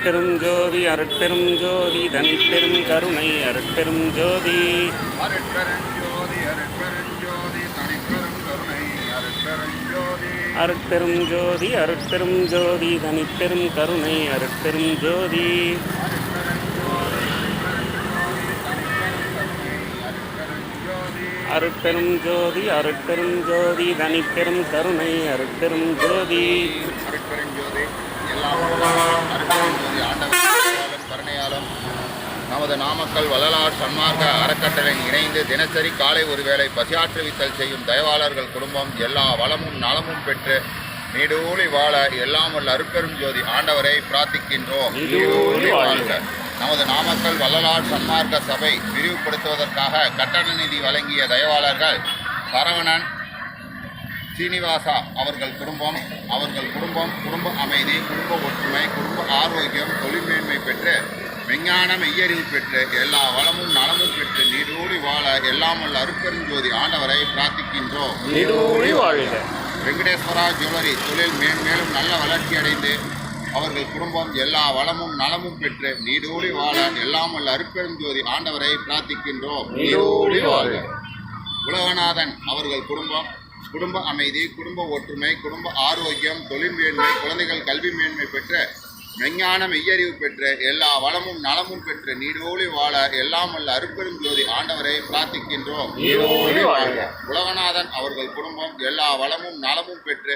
அருட்பெரும் ஜோதி அருட்பெரும் ஜோதி தனிப்பெரும் கருணை அருட்பெரும் ஜோதி அருட்பெரும் ஜோதி அருட்பெரும் ஜோதி தனிப்பெரும் கருணை அருட்பெரும் ஜோதி அருட்பெரும் ஜோதி அருட்பெரும் ஜோதி தனிப்பெரும் கருணை அருட்பெரும் ஜோதி அருட்பெரும் ஜோதி அருட்பெரும் ஜோதி தனிப்பெரும் கருணை அருட்பெரும் ஜோதி அருட்பெரும் ஜோதி அருட்பெரும் ஜோதி ஆண்டவராலும் கருணையாலும் நமது நாமக்கல் வள்ளலார் சன்மார்க்க அறக்கட்டளை இணைந்து தினசரி காலை ஒருவேளை பசியாற்றுவித்தல் செய்யும் தயவாளர்கள் குடும்பம் எல்லா வளமும் நலமும் பெற்று நீடூழி வாழ எல்லாம் உள்ள அருட்பெரும் ஜோதி ஆண்டவரை பிரார்த்திக்கின்றோம். நீடூழி வாழ்க. நமது நாமக்கல் வள்ளலார் சன்மார்க்க சபை விரிவுபடுத்துவதற்காக கட்டண நிதி வழங்கிய தயவாளர்கள் சரவணன் சீனிவாசா அவர்கள் குடும்பம் குடும்ப அமைதி, குடும்ப ஒற்றுமை, குடும்ப ஆரோக்கியம், தொழில் மேன்மை பெற்று விஞ்ஞான மெய்யறிவு பெற்று எல்லா வளமும் நலமும் பெற்று நீடூழி வாழ எல்லாம் உள்ள அருட்பெரும் ஜோதி ஆண்டவரை பிரார்த்திக்கின்றோம். வெங்கடேஸ்வரா ஜுவல்லரி தொழில் மேன்மேலும் நல்ல வளர்ச்சி அடைந்து அவர்கள் குடும்பம் எல்லா வளமும் நலமும் பெற்று நீடூழி வாழ எல்லாம் உள்ள அருட்பெரும் ஜோதி ஆண்டவரை பிரார்த்திக்கின்றோம். நீடூழி வாழ்க. உலகநாதன் அவர்கள் குடும்ப அமைதி, குடும்ப ஒற்றுமை, குடும்ப ஆரோக்கியம், தொழில் மேன்மை, குழந்தைகள் கல்வி மேன்மை பெற்று விஞ்ஞான மெய்யறிவு பெற்று எல்லா வளமும் நலமும் பெற்று நீடூழி வாழ எல்லாம் உள்ள அருட்பெரும் ஜோதி ஆண்டவரை பிரார்த்திக்கின்றோம். உலகநாதன் அவர்கள் குடும்பம் எல்லா வளமும் நலமும் பெற்று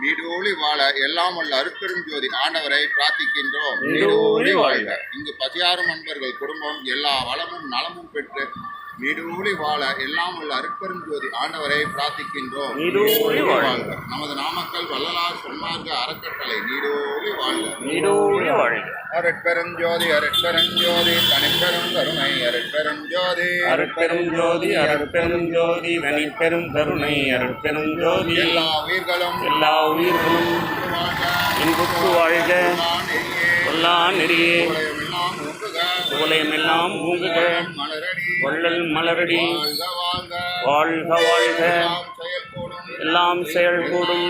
நீடூழி வாழ எல்லாம் உள்ள அருட்பெரும் ஜோதி ஆண்டவரை பிரார்த்திக்கின்றோம். நீடூழி வாழ்க. இங்கு பசியாரும் அன்பர்கள் குடும்பம் எல்லா வளமும் நலமும் பெற்று நீடூழி வாழ எல்லாம் உள்ள அருட்பெரும் ஜோதி ஆண்டவரை பிரார்த்திக்கின்றோம். நீடூழி வாழ்க. நமது நாமக்கல் வள்ளலார் சன்மார்க்க அறக்கட்டளை நீடூழி வாழ்க. நீடூழி வாழ்க. அருட்பெரும் ஜோதி அருட்பெரும் ஜோதி தனிப்பெரும் கருணை அருட்பெரும் ஜோதி அருட்பெரும் ஜோதி அருட்பெரும் ஜோதி தனிப்பெரும் கருணை அருட்பெரும் ஜோதி எல்லா உயிர்களும் இன்புற்று வாழ்க. கொல்லா நெறியே உலகமெல்லாம் மூங்குக. வள்ளல் மலரடி வாழ்க வாழ்க. எல்லாம் செயல்கூடும்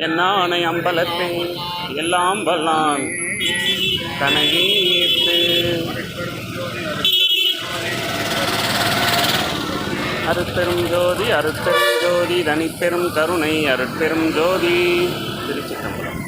என்னானை அம்பலத்தை எல்லாம் வல்லான் தனையீர்த்து. அருட்பெரும் ஜோதி அருட்பெரும் ஜோதி தனிப்பெரும் கருணை அருட்பெரும் ஜோதி. திருச்சிற்றம்பலம்.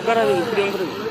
உட்காராதீங்க, இப்படி வந்துருங்க.